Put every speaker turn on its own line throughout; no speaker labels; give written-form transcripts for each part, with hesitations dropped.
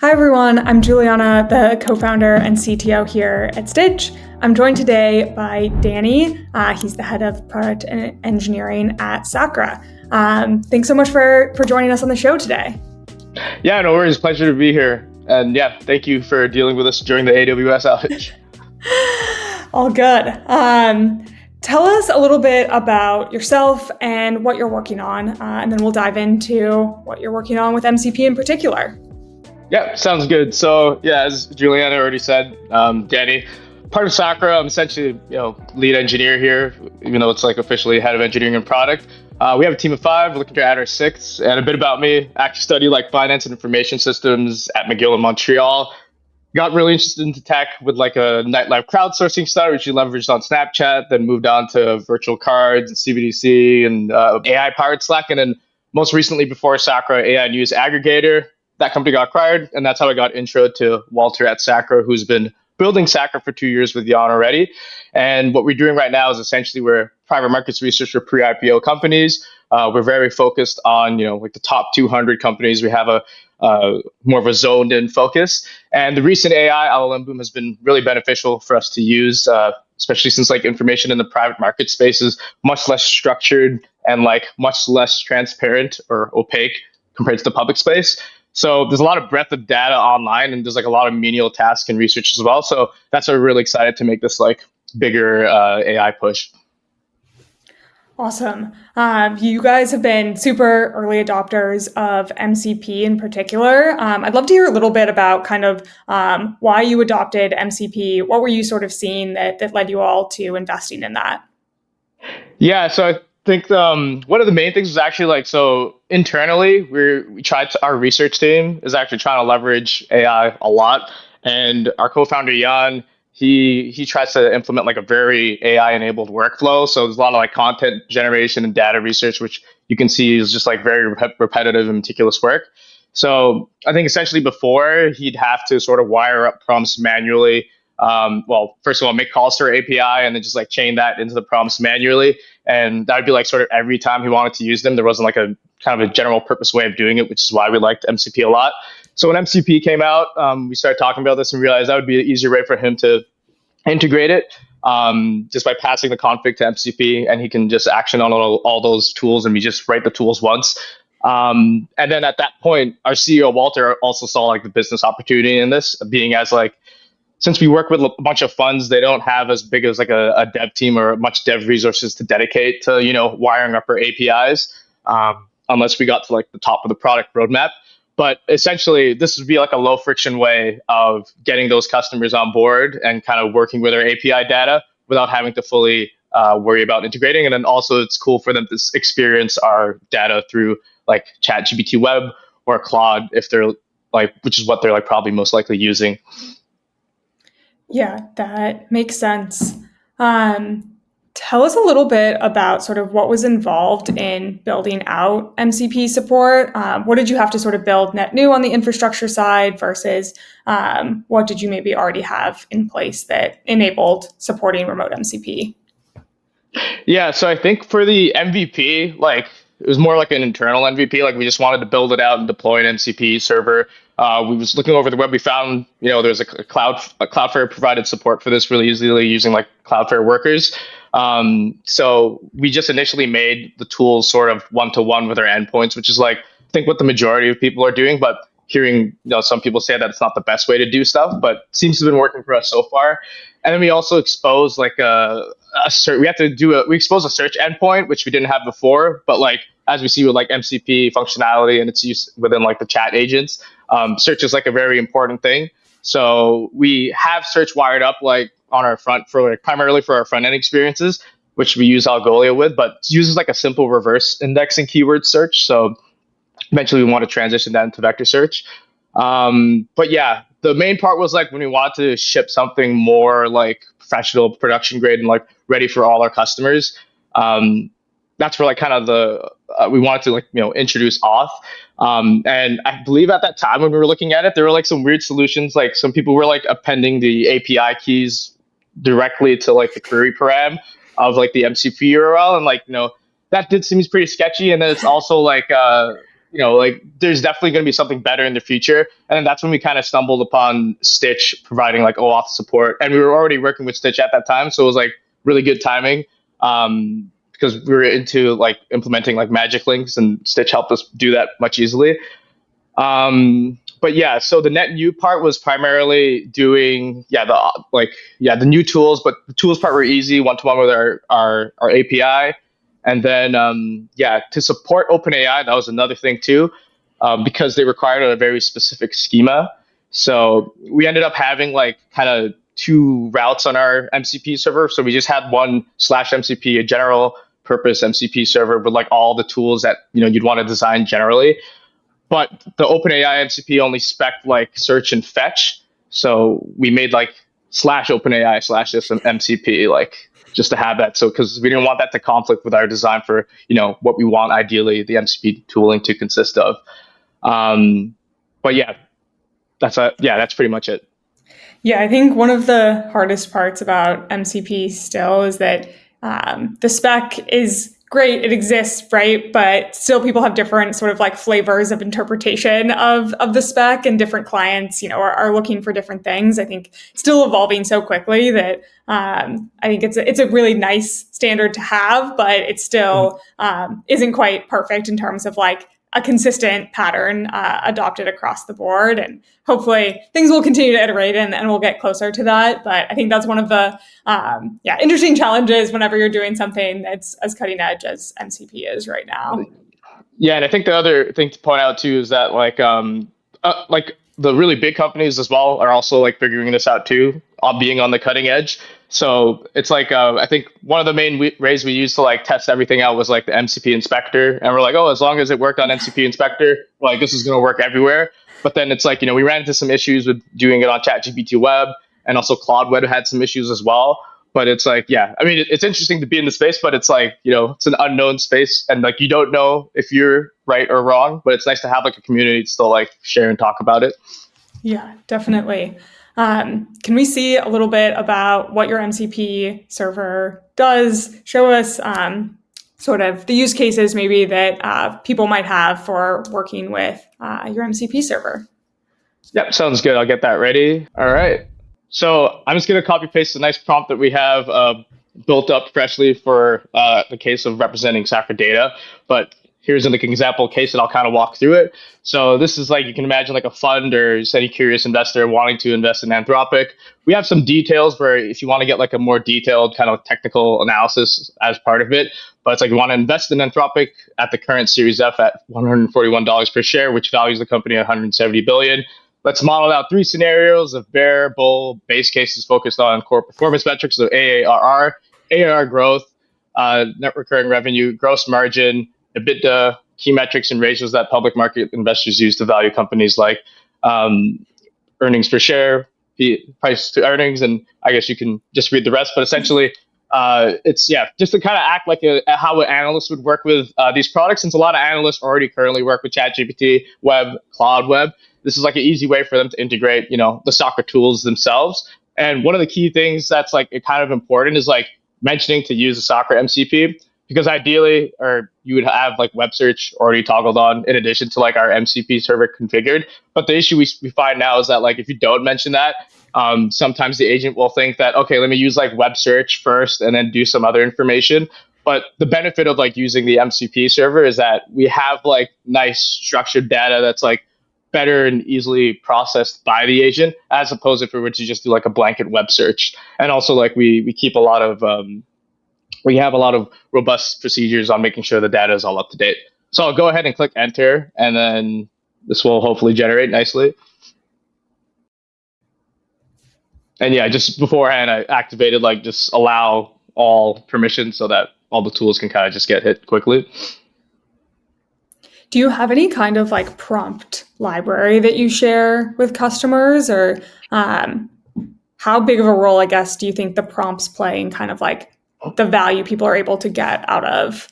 Hi everyone, I'm Juliana, the co-founder and CTO here at Stytch. I'm joined today by Danny. He's the head of product and engineering at Sacra. Thanks so much for joining us on the show today.
Yeah, no worries. Pleasure to be here. And yeah, thank you for dealing with us during the AWS outage.
All good. Tell us a little bit about yourself and what you're working on, and then we'll dive into what you're working on with MCP in particular.
Yeah, sounds good. So yeah, as Juliana already said, Danny, part of Sacra, I'm essentially lead engineer here, even though it's like officially head of engineering and product. We have a team of 5. We're looking to add our 6th. And a bit about me: I actually studied like finance and information systems at McGill in Montreal. Got really interested into tech with like a nightlife crowdsourcing start, which we leveraged on Snapchat. Then moved on to virtual cards and CBDC and AI powered Slack, and then most recently before Sacra, AI news aggregator. That company got acquired, and that's how I got intro to Walter at Sacra, who's been building Sacra for 2 years with Jan already. And what we're doing right now is essentially we're private markets research for pre-IPO companies. We're very focused on like the top 200 companies. We have a more of a zoned in focus, and the recent AI LLM boom has been really beneficial for us to use, especially since like information in the private market space is much less structured and like much less transparent or opaque compared to the public space. So there's a lot of breadth of data online, and there's like a lot of menial tasks and research as well. So that's why we're really excited to make this like bigger AI push.
Awesome. You guys have been super early adopters of MCP in particular. I'd love to hear a little bit about kind of why you adopted MCP. What were you sort of seeing that led you all to investing in that?
Yeah, so I think one of the main things was actually like, so internally we tried to, our research team is actually trying to leverage AI a lot, and our co-founder Jan, he tries to implement like a very AI enabled workflow. So there's a lot of like content generation and data research, which you can see is just like very repetitive and meticulous work. So I think essentially before he'd have to sort of wire up prompts manually. Well, first of all, make calls to our API and then just like chain that into the prompts manually. And that would be like sort of every time he wanted to use them. There wasn't like a kind of a general purpose way of doing it, which is why we liked MCP a lot. So when MCP came out, we started talking about this and realized that would be an easier way for him to integrate it, just by passing the config to MCP, and he can just action on all those tools, and we just write the tools once. And then at that point, our CEO Walter also saw like the business opportunity in this, being as like, since we work with a bunch of funds, they don't have as big as like a dev team or much dev resources to dedicate to wiring up our APIs, unless we got to like the top of the product roadmap. But essentially, this would be like a low friction way of getting those customers on board and kind of working with our API data without having to fully worry about integrating. And then also it's cool for them to experience our data through like ChatGPT Web or Claude, if they're like, which is what they're like probably most likely using.
Yeah, that makes sense. Tell us a little bit about sort of what was involved in building out MCP support. What did you have to sort of build net new on the infrastructure side versus what did you maybe already have in place that enabled supporting remote MCP?
Yeah, so I think for the MVP, like it was more like an internal MVP. Like we just wanted to build it out and deploy an MCP server. We was looking over the web. We found, there's a Cloudflare provided support for this really easily using like Cloudflare workers. So we just initially made the tools sort of one-to-one with our endpoints, which is like, I think what the majority of people are doing, but hearing, some people say that it's not the best way to do stuff, but seems to have been working for us so far. And then we also expose like we expose a search endpoint, which we didn't have before, but like, as we see with like MCP functionality and its use within like the chat agents, search is like a very important thing. So we have search wired up like on our front for like primarily for our front end experiences, which we use Algolia with, but it uses like a simple reverse indexing keyword search. So eventually we want to transition that into vector search. But yeah, the main part was like when we want to ship something more like professional production grade and like ready for all our customers. That's where like kind of we wanted to like introduce auth. And I believe at that time when we were looking at it, there were like some weird solutions. Like some people were like appending the API keys directly to like the query param of like the MCP URL, and like that did seem pretty sketchy. And then it's also like like there's definitely going to be something better in the future. And then that's when we kind of stumbled upon Stytch providing like OAuth support, and we were already working with Stytch at that time, so it was like really good timing. Because we were into like implementing like magic links, and Stytch helped us do that much easily. But yeah, so the net new part was primarily doing the new tools, but the tools part were easy, one to one with our API, and then to support OpenAI, that was another thing too, because they required a very specific schema. So we ended up having like kind of two routes on our MCP server. So we just had one /MCP, a general purpose MCP server with like all the tools that you'd want to design generally. But the OpenAI MCP only spec like search and fetch. So we made like /OpenAI /this MCP, like just to have that. So because we didn't want that to conflict with our design for what we want ideally the MCP tooling to consist of. But yeah, that's pretty much it.
Yeah, I think one of the hardest parts about MCP still is that the spec is great, it exists, right? But still people have different sort of like flavors of interpretation of the spec, and different clients, are looking for different things. I think still evolving so quickly that I think it's a really nice standard to have, but it still isn't quite perfect in terms of like a consistent pattern adopted across the board. And hopefully things will continue to iterate and we'll get closer to that. But I think that's one of the interesting challenges whenever you're doing something that's as cutting edge as MCP is right now.
Yeah, and I think the other thing to point out too is that like the really big companies as well are also like figuring this out too, being on the cutting edge. So it's like I think one of the main ways we used to like test everything out was like the MCP inspector, and we're like, oh, as long as it worked on MCP inspector, like this is going to work everywhere. But then it's like we ran into some issues with doing it on ChatGPT Web, and also Claude Web had some issues as well. But it's like, yeah, I mean, it's interesting to be in the space, but it's like, it's an unknown space, and like you don't know if you're right or wrong. But it's nice to have like a community to still like share and talk about it.
Yeah, definitely. Can we see a little bit about what your MCP server does? Show us sort of the use cases maybe that people might have for working with your MCP server.
Yep, sounds good. I'll get that ready. All right. So I'm just going to copy paste the nice prompt that we have built up freshly for the case of representing Sacra data. But here's an example case that I'll kind of walk through it. So this is like, you can imagine like a fund or just any curious investor wanting to invest in Anthropic. We have some details where if you want to get like a more detailed kind of technical analysis as part of it, but it's like you want to invest in Anthropic at the current Series F at $141 per share, which values the company at $170 billion. Let's model out three scenarios of bear, bull, base cases focused on core performance metrics, so AARR, ARR growth, net recurring revenue, gross margin, EBITDA, key metrics and ratios that public market investors use to value companies like earnings per share, price to earnings, and I guess you can just read the rest. But essentially, it's just to kind of act like how an analyst would work with these products, since a lot of analysts already currently work with ChatGPT, Web, Cloud Web. This is like an easy way for them to integrate, the Sacra tools themselves. And one of the key things that's like kind of important is like mentioning to use the Sacra MCP, because ideally, or you would have like web search already toggled on in addition to like our MCP server configured. But the issue we find now is that like if you don't mention that, sometimes the agent will think that, okay, let me use like web search first and then do some other information. But the benefit of like using the MCP server is that we have like nice structured data that's like better and easily processed by the agent, as opposed if we were to just do like a blanket web search. And also like we keep a lot of we have a lot of robust procedures on making sure the data is all up to date. So I'll go ahead and click enter, and then this will hopefully generate nicely. And yeah, just beforehand I activated like just allow all permissions so that all the tools can kind of just get hit quickly.
Do you have any kind of like prompt library that you share with customers, or how big of a role, I guess, do you think the prompts play in kind of like the value people are able to get out of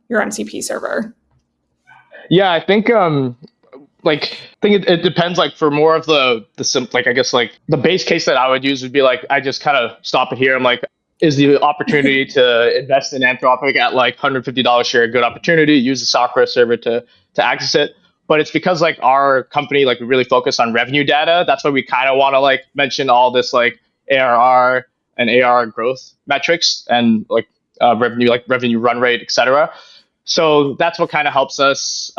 your MCP server?
Yeah, I think it depends. Like for more of the like I guess like the base case that I would use would be like I just kind of stop it here. I'm like, is the opportunity to invest in Anthropic at like $150 share, a good opportunity, use the Sacra server to access it. But it's because like our company, like we really focus on revenue data. That's why we kind of want to like mention all this like ARR and ARR growth metrics and like revenue run rate, etc. So that's what kind of helps us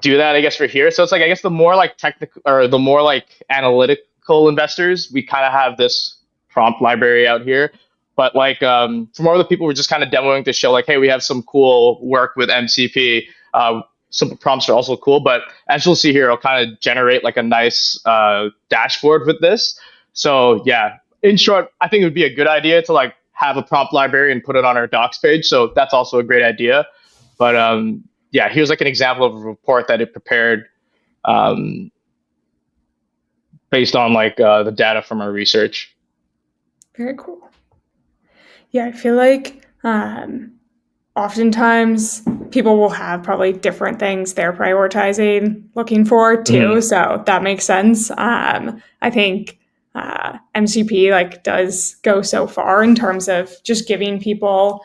do that, I guess, for here. So it's like, I guess the more like technical or the more like analytical investors, we kind of have this prompt library out here. But like for more of the people, we're just kind of demoing to show like, hey, we have some cool work with MCP. Simple prompts are also cool, but as you'll see here, it'll kind of generate like a nice dashboard with this. So yeah, in short, I think it would be a good idea to like have a prompt library and put it on our docs page. So that's also a great idea. But yeah, here's like an example of a report that it prepared based on like the data from our research.
Very cool. Yeah, I feel like oftentimes people will have probably different things they're prioritizing, looking for too.
Mm-hmm.
So that makes sense. I think MCP like does go so far in terms of just giving people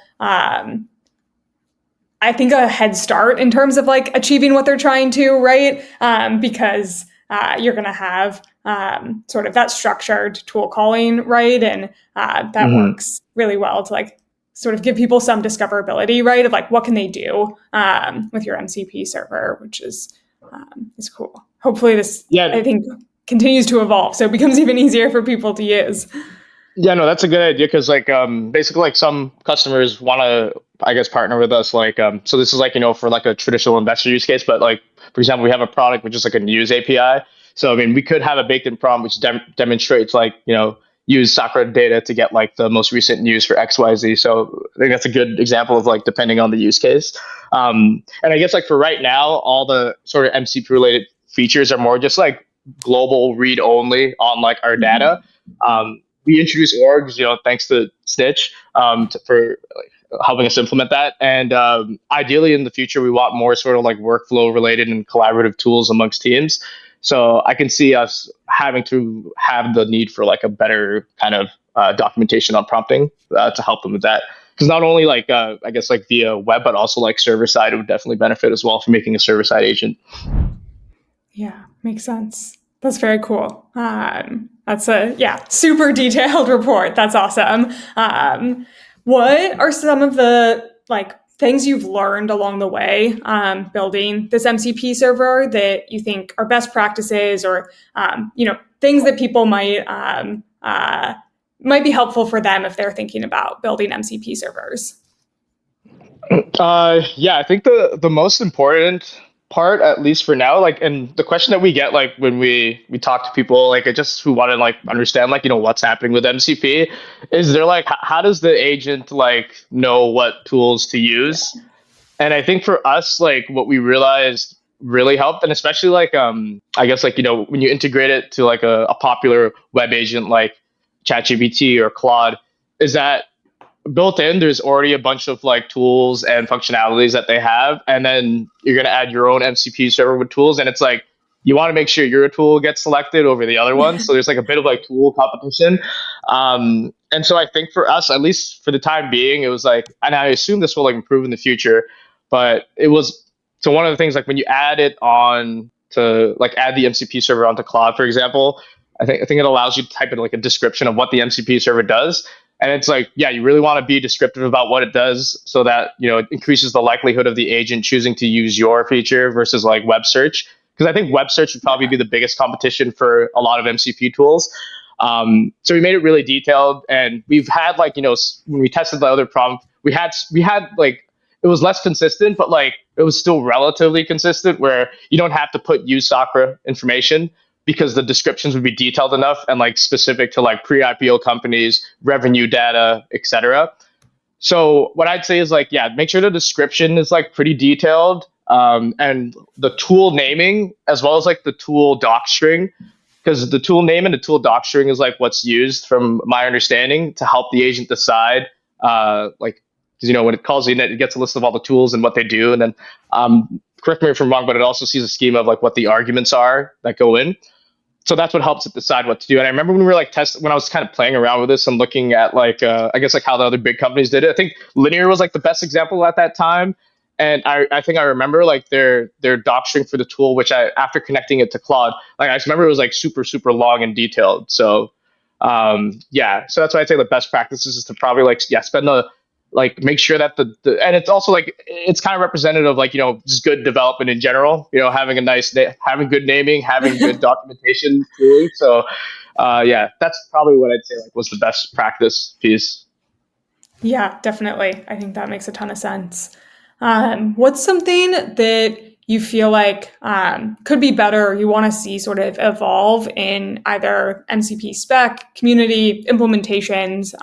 I think a head start in terms of like achieving what they're trying to, right? Because you're going to have sort of that structured tool calling, right? And that works really well to like sort of give people some discoverability, right? Of like what can they do with your MCP server, which is cool. Hopefully this, I think, continues to evolve, so it becomes even easier for people to use.
Yeah, no, that's a good idea because like basically like some customers want to, I guess, partner with us like so this is like, you know, for like a traditional investor use case, but like for example, we have a product which is like a news API. So I mean, we could have a baked in prompt which demonstrates like, you know, use Sacra data to get like the most recent news for XYZ. So I think that's a good example of like depending on the use case. And I guess like for right now, all the sort of MCP related features are more just like global read only on like our data. We introduced orgs, you know, thanks to Stytch for like, helping us implement that. And ideally in the future, we want more sort of like workflow related and collaborative tools amongst teams. So I can see us having to have the need for like a better kind of documentation on prompting to help them with that. Because not only like, I guess like via web, but also like server side, it would definitely benefit as well for making a server side agent.
Yeah, makes sense. That's very cool. That's a super detailed report. That's awesome. What are some of the like things you've learned along the way building this MCP server that you think are best practices, or you know, things that people might be helpful for them if they're thinking about building MCP servers?
Yeah, I think the most important part, at least for now, like, and the question that we get like when we talk to people like just who want to like understand like, you know, what's happening with MCP, is they're like, how does the agent like know what tools to use? And I think for us, like what we realized really helped, and especially like I guess like, you know, when you integrate it to like a popular web agent like ChatGPT or Claude, is that built in, there's already a bunch of like tools and functionalities that they have, and then you're going to add your own MCP server with tools, and it's like you want to make sure your tool gets selected over the other one. So there's like a bit of like tool competition. And so I think for us, at least for the time being, it was like, and I assume this will like improve in the future, but it was, so one of the things like when you add it on to like add the MCP server onto Claude, for example, I think it allows you to type in like a description of what the MCP server does. And it's like, yeah, you really want to be descriptive about what it does so that, you know, it increases the likelihood of the agent choosing to use your feature versus like web search. Because I think web search would probably be the biggest competition for a lot of MCP tools. So we made it really detailed, and we've had like, you know, when we tested the other prompt, we had like, it was less consistent, but like it was still relatively consistent where you don't have to put use Sacra information, because the descriptions would be detailed enough and like specific to like pre-IPO companies, revenue data, etc. So what I'd say is like, yeah, make sure the description is like pretty detailed, and the tool naming as well as like the tool doc string, because the tool name and the tool doc string is like what's used from my understanding to help the agent decide, like, because, you know, when it calls the init, it gets a list of all the tools and what they do, and then correct me if I'm wrong, but it also sees a schema of like what the arguments are that go in. So that's what helps it decide what to do. And I remember when we were like when I was kind of playing around with this and looking at like I guess like how the other big companies did it. I think Linear was like the best example at that time. And I think I remember like their docstring for the tool, which I after connecting it to Claude, like I just remember it was like super long and detailed. So yeah, so that's why I'd say the best practices is to probably like yeah spend the like make sure that the and it's also like it's kind of representative of like just good development in general, having a having good naming, having good documentation tooling. So yeah, that's probably what I'd say like was the best practice piece.
Yeah, definitely. I think that makes a ton of sense. What's something that you feel like could be better or you want to see sort of evolve in either MCP spec, community implementations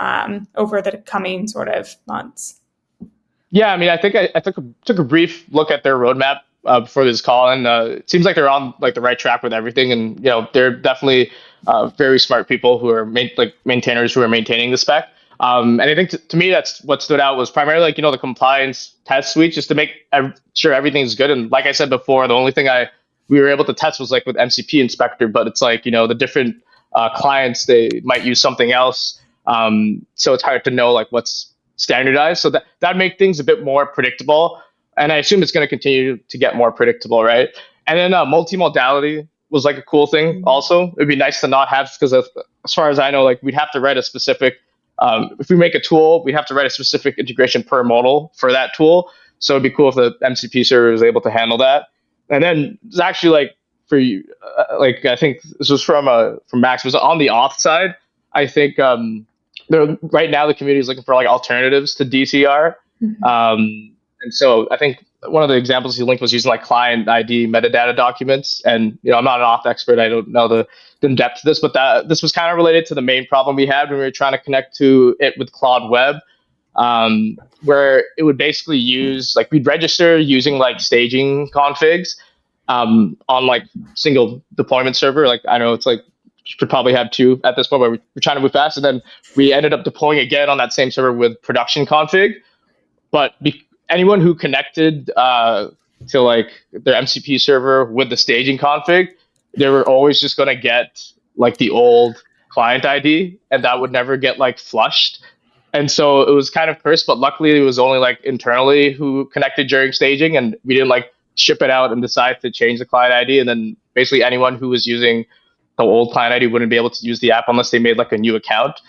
over the coming sort of months?
Yeah, I mean, I think I took a brief look at their roadmap before this call, and it seems like they're on like the right track with everything. And they're definitely very smart people who are like maintainers who are maintaining the spec. And I think to me that's what stood out was primarily like the compliance test suite, just to make sure everything's good. And like I said before, the only thing we were able to test was like with MCP Inspector, but it's like the different clients they might use something else. So it's hard to know like what's standardized, so that make things a bit more predictable, and I assume it's going to continue to get more predictable, right? And then multimodality was like a cool thing also. It'd be nice to not have, because as far as I know, like we'd have to write a specific if we make a tool, we have to write a specific integration per modal for that tool. So it'd be cool if the MCP server is able to handle that. And then it's actually like for you, like I think this was from Max, was on the auth side. I think right now the community is looking for like alternatives to DCR.
Mhm.
And so I think one of the examples he linked was using like client ID metadata documents. And I'm not an auth expert, I don't know the in depth of this, but this was kind of related to the main problem we had when we were trying to connect to it with Claude Web, where it would basically use like we'd register using like staging configs on like single deployment server. Like I know it's like you could probably have two at this point, but we're trying to move fast, and then we ended up deploying again on that same server with production config. But anyone who connected to like their MCP server with the staging config, they were always just going to get like the old client ID, and that would never get like flushed. And so it was kind of cursed, but luckily it was only like internally who connected during staging, and we didn't like ship it out and decide to change the client ID. And then basically anyone who was using the old client ID wouldn't be able to use the app unless they made like a new account.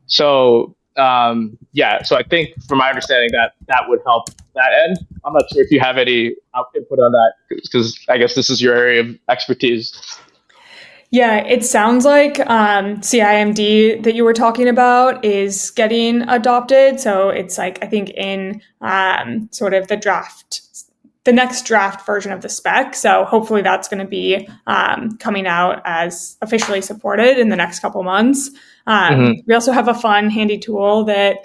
So yeah, so I think from my understanding that would help that end. I'm not sure if you have any input on that, because I guess this is your area of expertise.
Yeah, it sounds like CIMD that you were talking about is getting adopted. So it's like, I think in sort of the next draft version of the spec. So hopefully that's going to be coming out as officially supported in the next couple months. We also have a fun, handy tool that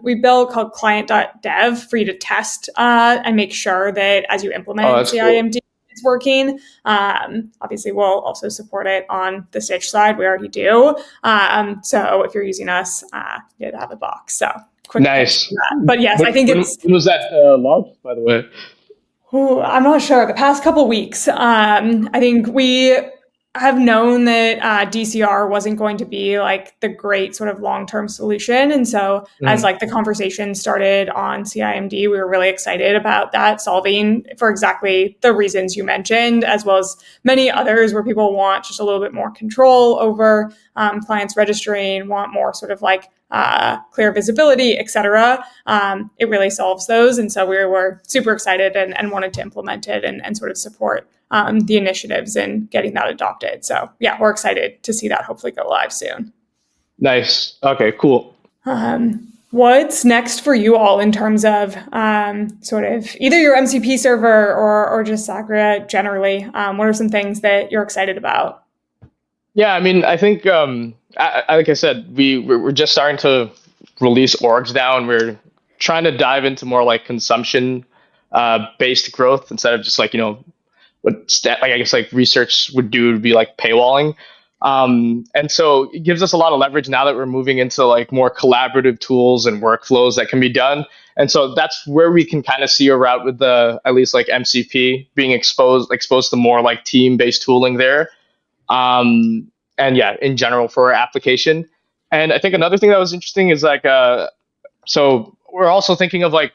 we built called client.dev for you to test and make sure that as you implement CIMD, cool, it's working. Obviously, we'll also support it on the Stytch side. We already do. So if you're using us, you have a box. So quick.
Nice.
But yes, I think it's.
When was that launched, by the way?
Ooh, I'm not sure. The past couple weeks, I think we have known that DCR wasn't going to be like the great sort of long-term solution. And so as like the conversation started on CIMD, we were really excited about that solving for exactly the reasons you mentioned, as well as many others where people want just a little bit more control over clients registering, want more sort of like clear visibility, et cetera. It really solves those. And so we were super excited and wanted to implement it and sort of support the initiatives in getting that adopted. So yeah, we're excited to see that hopefully go live soon.
Nice. Okay, cool.
What's next for you all in terms of sort of either your MCP server or just Sacra generally? What are some things that you're excited about?
Yeah, I mean, I think, like I said, we're just starting to release orgs now, and we're trying to dive into more like consumption based growth instead of just like, like I guess like research would do to be like paywalling. And so it gives us a lot of leverage now that we're moving into like more collaborative tools and workflows that can be done. And so that's where we can kind of see a route with at least like MCP being exposed to more like team based tooling there. and yeah, in general for our application. And I think another thing that was interesting is like, so we're also thinking of like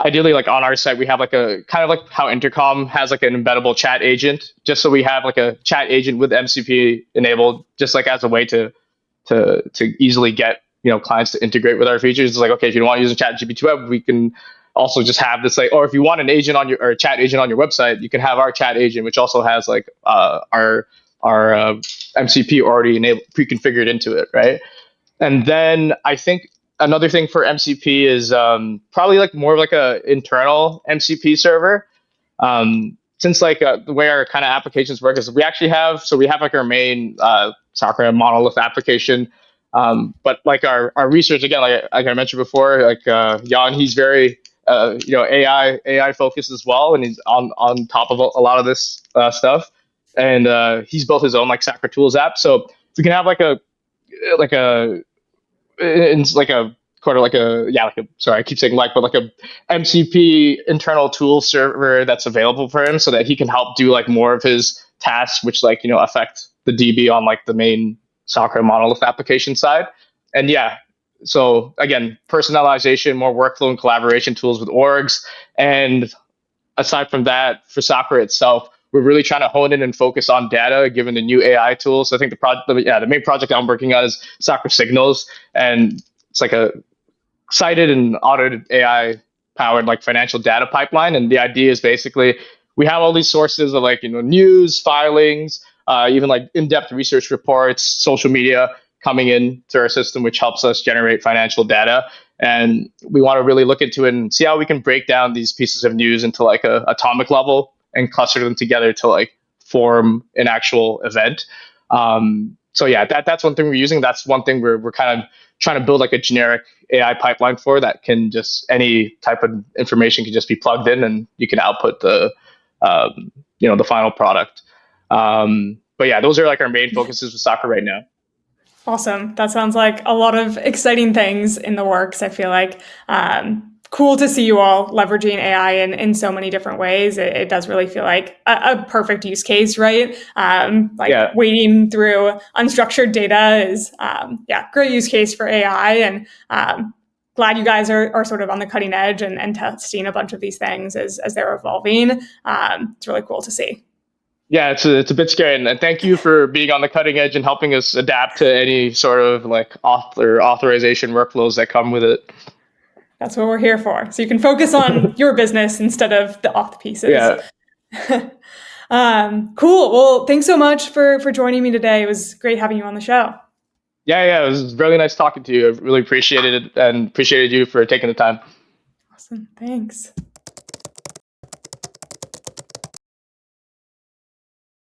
ideally like on our site we have like a kind of like how Intercom has like an embeddable chat agent, just so we have like a chat agent with MCP enabled, just like as a way to easily get clients to integrate with our features. It's like, okay, if you don't want to use a chat GPT web, we can also just have this like, or if you want an agent on your or a chat agent on your website, you can have our chat agent, which also has like our MCP already enabled pre-configured into it, right? And then I think another thing for MCP is probably like more of like a internal MCP server. Since like the way our kind of applications work is we have like our main Sacra monolith application, but like our research again, like I mentioned before, like Jan, he's very AI focused as well, and he's on top of a lot of this stuff, and he's built his own like Sacra Tools app. So if we can have like a it's like a quarter like a yeah like a sorry I keep saying like but like a MCP internal tool server that's available for him so that he can help do like more of his tasks which like affect the DB on like the main Sacra monolith application side. And yeah, so again, personalization, more workflow and collaboration tools with orgs. And aside from that, for Sacra itself, we're really trying to hone in and focus on data given the new AI tools. So I think the main project I'm working on is Sacra Signals, and it's like a cited and audited AI powered like financial data pipeline. And the idea is basically we have all these sources of like news, filings, even like in-depth research reports, social media coming into our system, which helps us generate financial data. And we want to really look into it and see how we can break down these pieces of news into like a atomic level and cluster them together to like form an actual event. So yeah, that's one thing we're using. That's one thing we're kind of trying to build like a generic AI pipeline for that can just any type of information can just be plugged in and you can output the final product. But yeah, those are like our main focuses with Sacra right now.
Awesome. That sounds like a lot of exciting things in the works. I feel like cool to see you all leveraging AI in so many different ways. It does really feel like a perfect use case, right? Like
Yeah.
wading through unstructured data is, great use case for AI. And glad you guys are sort of on the cutting edge and testing a bunch of these things as they're evolving. It's really cool to see.
Yeah, it's a bit scary, and thank you for being on the cutting edge and helping us adapt to any sort of like authorization workflows that come with it.
That's what we're here for. So you can focus on your business instead of the auth pieces.
Yeah,
Cool. Well, thanks so much for joining me today. It was great having you on the show.
yeah. It was really nice talking to you. I really appreciated it and appreciated you for taking the time.
Awesome. Thanks.